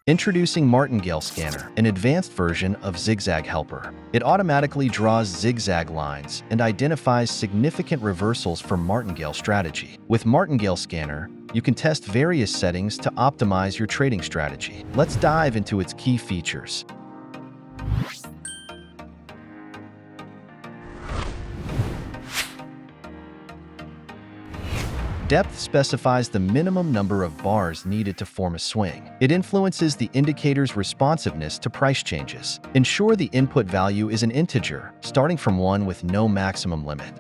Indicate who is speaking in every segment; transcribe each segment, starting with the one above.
Speaker 1: Introducing Martingale Scanner, an advanced version of ZigZag Helper. It automatically draws zigzag lines and identifies significant reversals for martingale strategy. With Martingale Scanner, you can test various settings to optimize your trading strategy. Let's dive into its key features. Depth specifies the minimum number of bars needed to form a swing. It influences the indicator's responsiveness to price changes. Ensure the input value is an integer, starting from 1 with no maximum limit.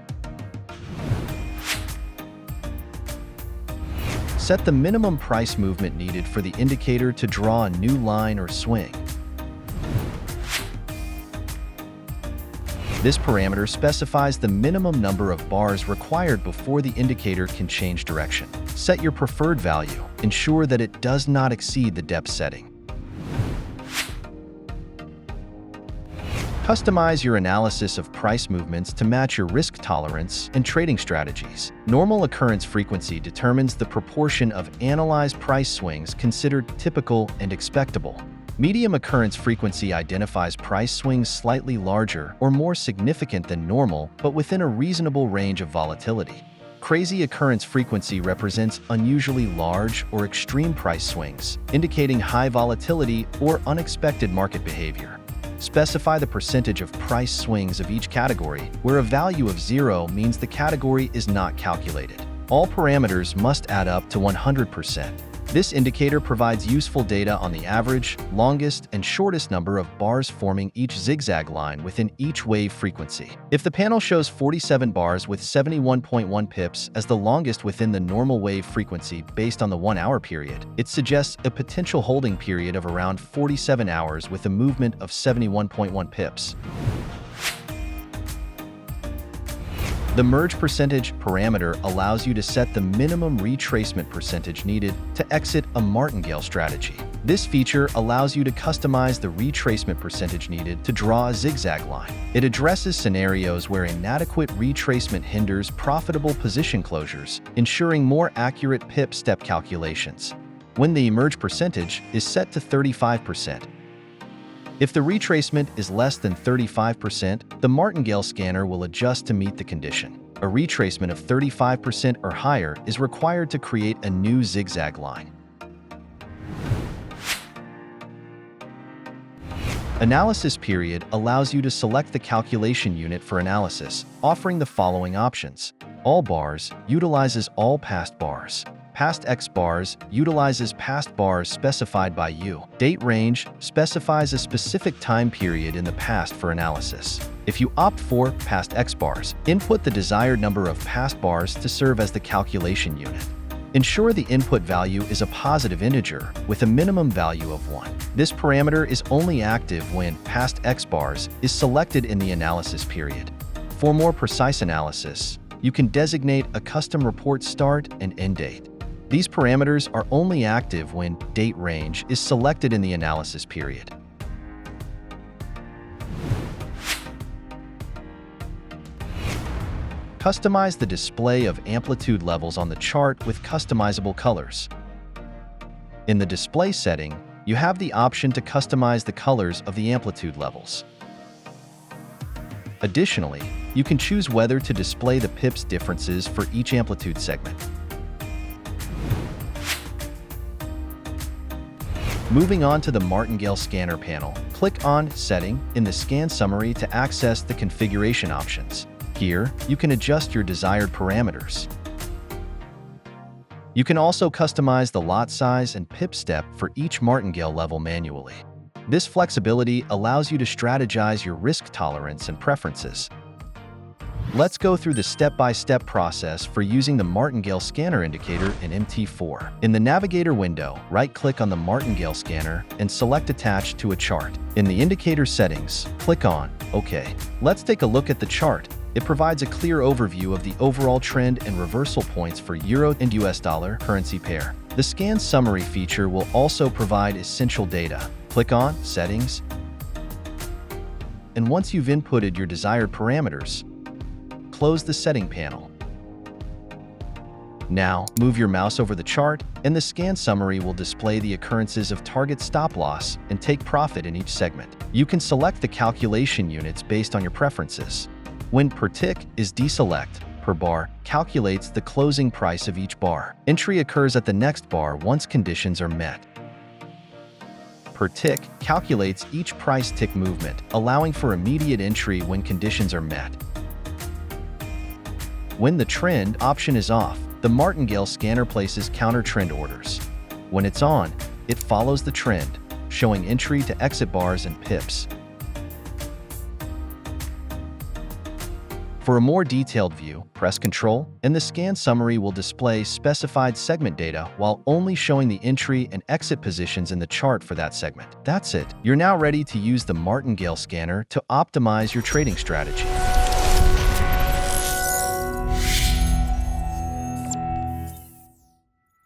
Speaker 1: Set the minimum price movement needed for the indicator to draw a new line or swing. This parameter specifies the minimum number of bars required before the indicator can change direction. Set your preferred value. Ensure that it does not exceed the depth setting. Customize your analysis of price movements to match your risk tolerance and trading strategies. Normal occurrence frequency determines the proportion of analyzed price swings considered typical and expectable. Medium occurrence frequency identifies price swings slightly larger or more significant than normal, but within a reasonable range of volatility. Crazy occurrence frequency represents unusually large or extreme price swings, indicating high volatility or unexpected market behavior. Specify the percentage of price swings of each category, where a value of 0 means the category is not calculated. All parameters must add up to 100%. This indicator provides useful data on the average, longest, and shortest number of bars forming each zigzag line within each wave frequency. If the panel shows 47 bars with 71.1 pips as the longest within the normal wave frequency based on the 1-hour period, it suggests a potential holding period of around 47 hours with a movement of 71.1 pips. The merge percentage parameter allows you to set the minimum retracement percentage needed to exit a martingale strategy. This feature allows you to customize the retracement percentage needed to draw a zigzag line. It addresses scenarios where inadequate retracement hinders profitable position closures, ensuring more accurate pip step calculations. When the merge percentage is set to 35%. If the retracement is less than 35%, the Martingale Scanner will adjust to meet the condition. A retracement of 35% or higher is required to create a new zigzag line. Analysis period allows you to select the calculation unit for analysis, offering the following options. All bars utilizes all past bars. Past X bars utilizes past bars specified by you. Date range specifies a specific time period in the past for analysis. If you opt for past X bars, input the desired number of past bars to serve as the calculation unit. Ensure the input value is a positive integer with a minimum value of 1. This parameter is only active when past X bars is selected in the analysis period. For more precise analysis, you can designate a custom report start and end date. These parameters are only active when date range is selected in the analysis period. Customize the display of amplitude levels on the chart with customizable colors. In the display setting, you have the option to customize the colors of the amplitude levels. Additionally, you can choose whether to display the pips differences for each amplitude segment. Moving on to the Martingale Scanner panel, click on Setting in the Scan Summary to access the configuration options. Here, you can adjust your desired parameters. You can also customize the lot size and pip step for each martingale level manually. This flexibility allows you to strategize your risk tolerance and preferences. Let's go through the step-by-step process for using the Martingale Scanner indicator in MT4. In the Navigator window, right-click on the Martingale Scanner and select Attach to a chart. In the indicator settings, click on OK. Let's take a look at the chart. It provides a clear overview of the overall trend and reversal points for Euro and US dollar currency pair. The Scan Summary feature will also provide essential data. Click on Settings, and once you've inputted your desired parameters, close the setting panel. Now, move your mouse over the chart, and the scan summary will display the occurrences of target stop loss and take profit in each segment. You can select the calculation units based on your preferences. When per tick is deselect, per bar calculates the closing price of each bar. Entry occurs at the next bar once conditions are met. Per tick calculates each price tick movement, allowing for immediate entry when conditions are met. When the trend option is off, the Martingale Scanner places counter-trend orders. When it's on, it follows the trend, showing entry to exit bars and pips. For a more detailed view, press Ctrl, and the scan summary will display specified segment data while only showing the entry and exit positions in the chart for that segment. That's it. You're now ready to use the Martingale Scanner to optimize your trading strategy.